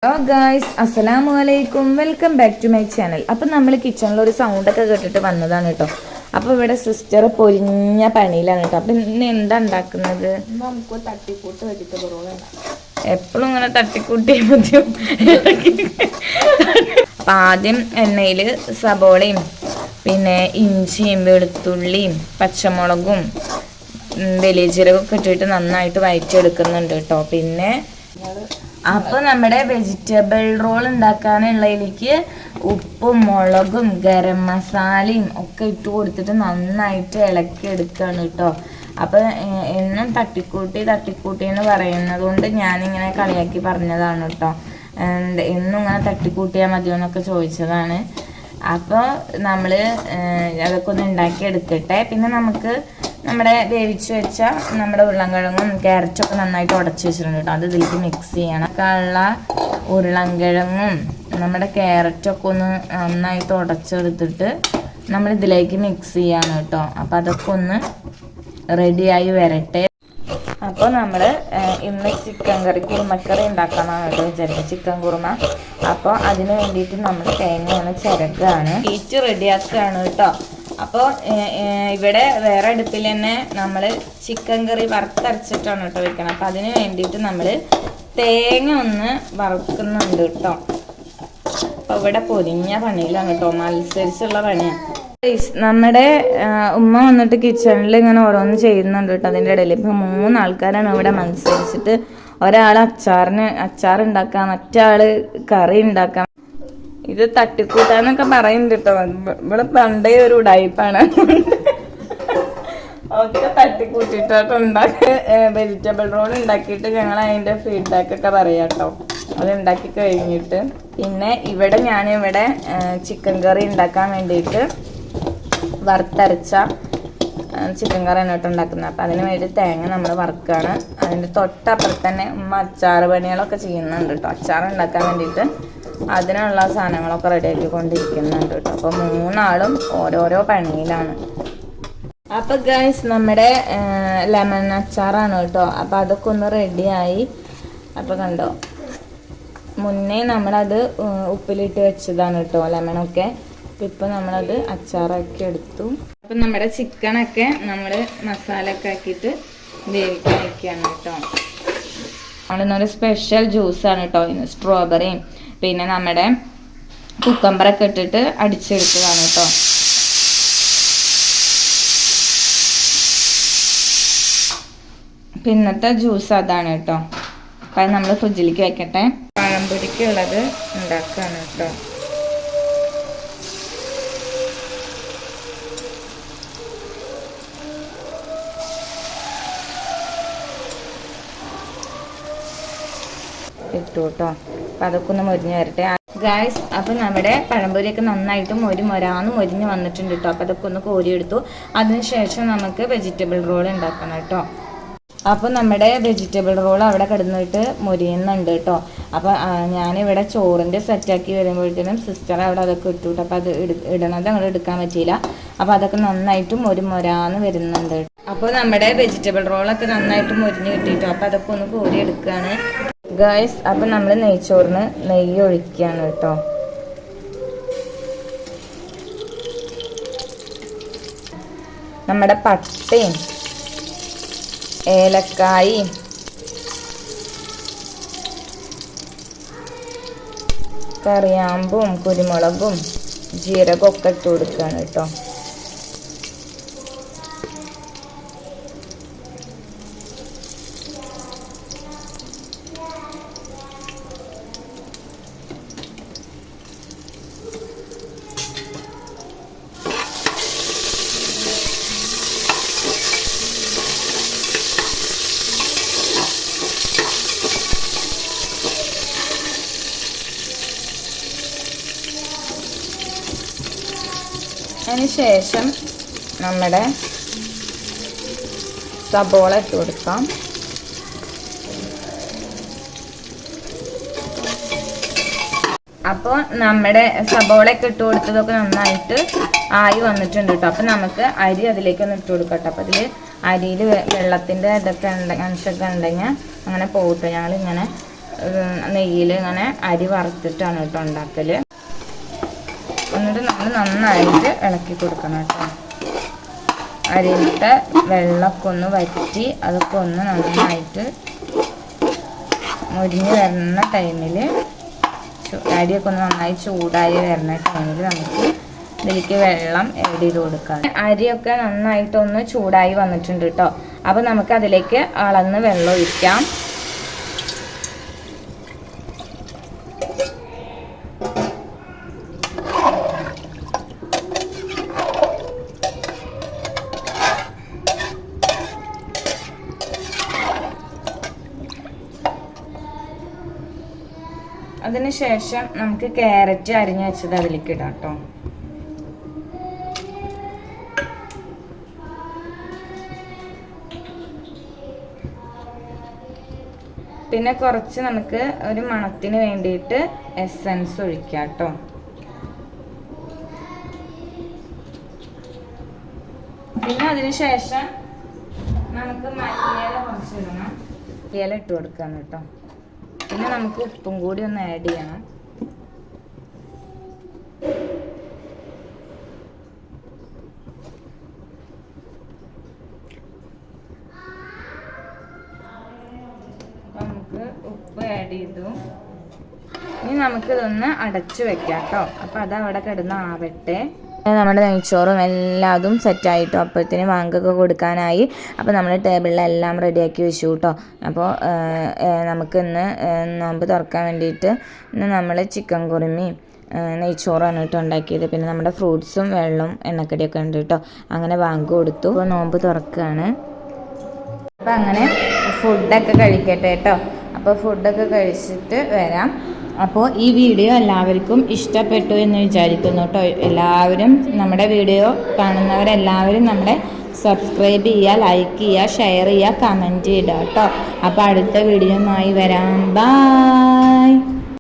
Hello guys, അസ്സലാമു അലൈക്കും. Welcome back to my channel. അപ്പം നമ്മൾ കിച്ചണിൽ ഒരു സൗണ്ടൊക്കെ കേട്ടിട്ട് വന്നതാണ് കേട്ടോ. അപ്പോൾ ഇവിടെ സിസ്റ്റർ പൊരിഞ്ഞ പണിയിലാണ് കേട്ടോ. അപ്പം ഇന്ന് എന്താ ഉണ്ടാക്കുന്നത്? നമുക്ക് തട്ടിക്കൂട്ട് വെജിറ്റബിൾ റോൾ എപ്പോഴും ഇങ്ങനെ തട്ടിക്കൂട്ടിയാൽ മതിയോ? അപ്പം ആദ്യം എണ്ണയിൽ സബോളയും പിന്നെ ഇഞ്ചിയും വെളുത്തുള്ളിയും പച്ചമുളകും വലിയ ജീരകമൊക്കെ ഇട്ടിട്ട് നന്നായിട്ട് വഴറ്റിയെടുക്കുന്നുണ്ട് കേട്ടോ. പിന്നെ അപ്പൊ നമ്മുടെ വെജിറ്റബിൾ റോൾ ഉണ്ടാക്കാനുള്ളതിലേക്ക് ഉപ്പും മുളകും ഗരം മസാലയും ഒക്കെ ഇട്ട് കൊടുത്തിട്ട് നന്നായിട്ട് ഇളക്കി എടുക്കുകയാണ് കേട്ടോ. അപ്പൊ എന്നും തട്ടിക്കൂട്ടി എന്ന് പറയുന്നത് കൊണ്ട് ഞാനിങ്ങനെ കളിയാക്കി പറഞ്ഞതാണ് കേട്ടോ. എന്നും ഇങ്ങനെ തട്ടിക്കൂട്ടിയാൽ മതിയോ എന്നൊക്കെ ചോദിച്ചതാണ്. അപ്പോൾ നമ്മൾ അതൊക്കെ ഒന്ന് ഉണ്ടാക്കി എടുക്കട്ടെ. പിന്നെ നമുക്ക് നമ്മുടെ വേവിച്ച് വെച്ച നമ്മുടെ ഉരുളൻകിഴങ്ങും ക്യാരറ്റൊക്കെ നന്നായിട്ട് ഉടച്ച് വെച്ചിട്ടുണ്ട് കേട്ടോ. അത് ഇതിലേക്ക് മിക്സ് ചെയ്യണം. ഉള്ള ഉരുളൻകിഴങ്ങും നമ്മുടെ ക്യാരറ്റൊക്കെ ഒന്ന് നന്നായിട്ട് ഉടച്ചെടുത്തിട്ട് നമ്മൾ ഇതിലേക്ക് മിക്സ് ചെയ്യാണ് കേട്ടോ. അപ്പം അതൊക്കെ ഒന്ന് റെഡിയായി വരട്ടെ. അപ്പോൾ നമ്മൾ ഇന്ന് ചിക്കൻ കറി കുറുമക്കറി ഉണ്ടാക്കാനാണ് കേട്ടോ വിചാരിച്ചത്, ചിക്കൻ കുറുമ. അപ്പോൾ അതിന് വേണ്ടിയിട്ട് നമ്മൾ തേങ്ങയാണ് ചിരകാണ്, ഈറ്റ് റെഡിയാക്കുകയാണ് കേട്ടോ. അപ്പോൾ ഇവിടെ വേറെ അടുപ്പിൽ തന്നെ നമ്മൾ ചിക്കൻ കറി വറുത്തരച്ചിട്ടാണ് കേട്ടോ വെക്കണം. അപ്പം അതിന് വേണ്ടിയിട്ട് നമ്മൾ തേങ്ങ ഒന്ന് വറുക്കുന്നുണ്ട് കേട്ടോ. അപ്പോൾ ഇവിടെ പൊരിഞ്ഞ പണിയിലാണ് കേട്ടോ, മത്സരിച്ചുള്ള പണിയാണ്. നമ്മുടെ ഉമ്മ വന്നിട്ട് കിച്ചണിൽ ഇങ്ങനെ ഓരോന്ന് ചെയ്യുന്നുണ്ട് കേട്ടോ. അതിൻ്റെ ഇടയിൽ ഇപ്പം 3 ആൾക്കാരാണ് ഇവിടെ മത്സരിച്ചിട്ട്. ഒരാൾ അച്ചാർ ഉണ്ടാക്കാം, മറ്റാൾ കറി ഉണ്ടാക്കാം. ഇത് തട്ടിക്കൂട്ടാന്നൊക്കെ പറയുന്നുണ്ട് കേട്ടോ. ഇവിടെ പണ്ടേ ഒരു ഉടായിപ്പാണ്. ഒക്കെ തട്ടിക്കൂട്ടിയിട്ടൊക്കെ വെജിറ്റബിൾ റോൾ ഉണ്ടാക്കിയിട്ട് ഞങ്ങൾ അതിൻ്റെ ഫീഡ്ബാക്ക് ഒക്കെ പറയാം കേട്ടോ. അത് ഉണ്ടാക്കി കഴിഞ്ഞിട്ട് പിന്നെ ഞാനിവിടെ ചിക്കൻ കറി ഉണ്ടാക്കാൻ വേണ്ടിയിട്ട് വറുത്തരച്ച ചിക്കൻ കറിയാണ് കേട്ടോ ഉണ്ടാക്കുന്നത്. അപ്പം അതിന് വേണ്ടി തേങ്ങ നമ്മൾ വറുക്കുകയാണ്. അതിൻ്റെ തൊട്ടപ്പുറത്ത് തന്നെ ഉമ്മ അച്ചാർ പണികളൊക്കെ ചെയ്യുന്നുണ്ട് കേട്ടോ. അച്ചാർ ഉണ്ടാക്കാൻ വേണ്ടിയിട്ട് അതിനുള്ള സാധനങ്ങളൊക്കെ റെഡിയാക്കി കൊണ്ടിരിക്കുന്നുണ്ട് കേട്ടോ. അപ്പോൾ 3 ആളും ഓരോരോ പണിയിലാണ്. അപ്പോൾ ഗൈസ് നമ്മുടെ ലെമൺ അച്ചാറാണ് കേട്ടോ. അപ്പോൾ അതൊക്കെ ഒന്ന് റെഡിയായി. അപ്പോൾ കണ്ടോ, മുന്നേ നമ്മളത് ഉപ്പിലിട്ട് വെച്ചതാണ് കേട്ടോ ലെമണൊക്കെ. ഇപ്പം നമ്മളത് അച്ചാറാക്കി എടുത്തു. അപ്പം നമ്മുടെ ചിക്കനൊക്കെ നമ്മൾ മസാല ഒക്കെ ആക്കിയിട്ട് വേവിക്കാൻ വയ്ക്കുകയാണ് കേട്ടോ. നമ്മളിന്നൊരു സ്പെഷ്യൽ ജ്യൂസാണ് കേട്ടോ. ഇന്ന് സ്ട്രോബെറിയും പിന്നെ നമ്മുടെ കുക്കമ്പറൊക്കെ ഇട്ടിട്ട് അടിച്ചെടുത്തതാണ് കേട്ടോ. പിന്നത്തെ ജ്യൂസ് അതാണ് കേട്ടോ. അപ്പം അത് നമ്മൾ ഫ്രിഡ്ജിലേക്ക് വെക്കട്ടെ. പഴംപൊരിക്കുള്ളത് ഉണ്ടാക്കുകയാണ് കേട്ടോ. ഇട്ടു കേട്ടോ. അപ്പം അതൊക്കെ ഒന്ന് മൊരിഞ്ഞ് വരട്ടെ ഗായ്സ്. അപ്പം നമ്മുടെ പഴംപൊരിയൊക്കെ നന്നായിട്ട് മൊരിഞ്ഞ് വന്നിട്ടുണ്ട് കേട്ടോ. അപ്പം അതൊക്കെ ഒന്ന് കോരിയെടുത്തു. അതിനുശേഷം നമുക്ക് വെജിറ്റബിൾ റോൾ ഉണ്ടാക്കണം കേട്ടോ. അപ്പം നമ്മുടെ വെജിറ്റബിൾ റോൾ അവിടെ കിടന്നിട്ട് മൊരിയുന്നുണ്ട് കേട്ടോ. അപ്പം ഞാനിവിടെ ചോറിൻ്റെ സെറ്റാക്കി വരുമ്പോഴത്തേനും സിസ്റ്റർ അവിടെ അതൊക്കെ ഇട്ടു കേട്ടോ. അപ്പം അത് ഇടണത് അങ്ങോട്ട് എടുക്കാൻ പറ്റിയില്ല. അപ്പം അതൊക്കെ നന്നായിട്ട് മൊരാന്ന് വരുന്നുണ്ട്. അപ്പോൾ നമ്മുടെ വെജിറ്റബിൾ റോളൊക്കെ നന്നായിട്ട് മൊരിഞ്ഞ് കിട്ടിയിട്ടോ. അപ്പം അതൊക്കെ ഒന്ന് കോരിയെടുക്കുകയാണ് ഗായ്സ്. അപ്പം നമ്മൾ നെയ്ച്ചോറിന് നെയ്യ് ഒഴിക്കുകയാണ് കേട്ടോ. നമ്മുടെ പട്ടയും ഏലക്കായും കറിയാമ്പും കുരുമുളകും ജീരകമൊക്കെ ഇട്ട് കൊടുക്കുകയാണ് കേട്ടോ. അതിനുശേഷം നമ്മുടെ സബോള ഇട്ട് കൊടുക്കാം. അപ്പോൾ നമ്മുടെ സബോളയൊക്കെ ഇട്ട് കൊടുത്തതൊക്കെ നന്നായിട്ട് ആയി വന്നിട്ടുണ്ട് കേട്ടോ. അപ്പം നമുക്ക് അരി അതിലേക്കൊന്ന് ഇട്ട് കൊടുക്കാം കേട്ടോ. അപ്പോൾ അതിൽ അരിയിൽ വെള്ളത്തിൻ്റെ ഇതൊക്കെ അംശമൊക്കെ ഉണ്ടെങ്കിൽ അങ്ങനെ പോകട്ടെ. ഞങ്ങളിങ്ങനെ നെയ്യിൽ ഇങ്ങനെ അരി വറുത്തിട്ടാണ് കേട്ടോ ഉണ്ടാക്കൽ. എന്നിട്ട് നമ്മൾ നന്നായിട്ട് ഇളക്കി കൊടുക്കണം കേട്ടോ. അരിയിലത്തെ വെള്ളമൊക്കെ ഒന്ന് വറ്റി അതൊക്കെ ഒന്ന് നന്നായിട്ട് മുരിഞ്ഞ് വരുന്ന ടൈമിൽ, അരിയൊക്കെ ഒന്ന് നന്നായി ചൂടായി വരുന്ന ടൈമിൽ നമുക്ക് ഇതിലേക്ക് വെള്ളം ആഡ് ചെയ്ത് കൊടുക്കാം. അരിയൊക്കെ നന്നായിട്ടൊന്ന് ചൂടായി വന്നിട്ടുണ്ട് കേട്ടോ. അപ്പോൾ നമുക്ക് അതിലേക്ക് അളന്ന് വെള്ളം ഒഴിക്കാം. അതിനുശേഷം നമുക്ക് ക്യാരറ്റ് അരിഞ്ഞ് വെച്ചത് അതിലേക്ക് ഇടാം കേട്ടോ. പിന്നെ കുറച്ച് നമുക്ക് ഒരു മണത്തിന് വേണ്ടിയിട്ട് എസൻസ് ഒഴിക്കാം കേട്ടോ. പിന്നെ അതിനുശേഷം നമുക്ക് മല്ലിയില കുറച്ച് ഇടണം. ഇല ഇട്ട് കൊടുക്കാം കേട്ടോ. പിന്നെ നമുക്ക് ഉപ്പും കൂടി ഒന്ന് ആഡ് ചെയ്യണം. നമുക്ക് ഉപ്പ് ആഡ് ചെയ്തു. ഇനി നമുക്കിതൊന്ന് അടച്ചു വെക്കാം കേട്ടോ. അപ്പോൾ അതവിടെ കിടന്ന് ആവട്ടെ. നമ്മുടെ നെയ്ച്ചോറും എല്ലാതും സെറ്റായിട്ടോ. അപ്പോഴത്തേന് വാങ്കൊക്കെ കൊടുക്കാനായി. അപ്പോൾ നമ്മൾ ടേബിളിലെല്ലാം റെഡിയാക്കി വെച്ചു കേട്ടോ. അപ്പോൾ നമുക്കിന്ന് നോമ്പ് തുറക്കാൻ വേണ്ടിയിട്ട് ഇന്ന് നമ്മൾ ചിക്കൻ കുറുമയും നെയ്ച്ചോറാണ് കേട്ടോ ഉണ്ടാക്കിയത്. പിന്നെ നമ്മുടെ ഫ്രൂട്ട്സും വെള്ളവും എണ്ണക്കടിയൊക്കെ ഉണ്ട് കേട്ടോ. അങ്ങനെ വാങ്ക് കൊടുത്തു. അപ്പോൾ നോമ്പ് തുറക്കുകയാണ്. അപ്പോൾ അങ്ങനെ ഫുഡൊക്കെ കഴിക്കട്ടെ കേട്ടോ. അപ്പോൾ ഫുഡൊക്കെ കഴിച്ചിട്ട് വരാം. അപ്പോൾ ഈ വീഡിയോ എല്ലാവർക്കും ഇഷ്ടപ്പെട്ടു എന്ന് വിചാരിക്കുന്നു കേട്ടോ. എല്ലാവരും നമ്മുടെ വീഡിയോ കാണുന്നവരെല്ലാവരും നമ്മളെ സബ്സ്ക്രൈബ് ചെയ്യുക, ലൈക്ക് ചെയ്യുക, ഷെയർ ചെയ്യുക, കമൻറ്റ് ചെയ്യുക കേട്ടോ. അപ്പോൾ അടുത്ത വീഡിയോയുമായി വരാം. ബൈ.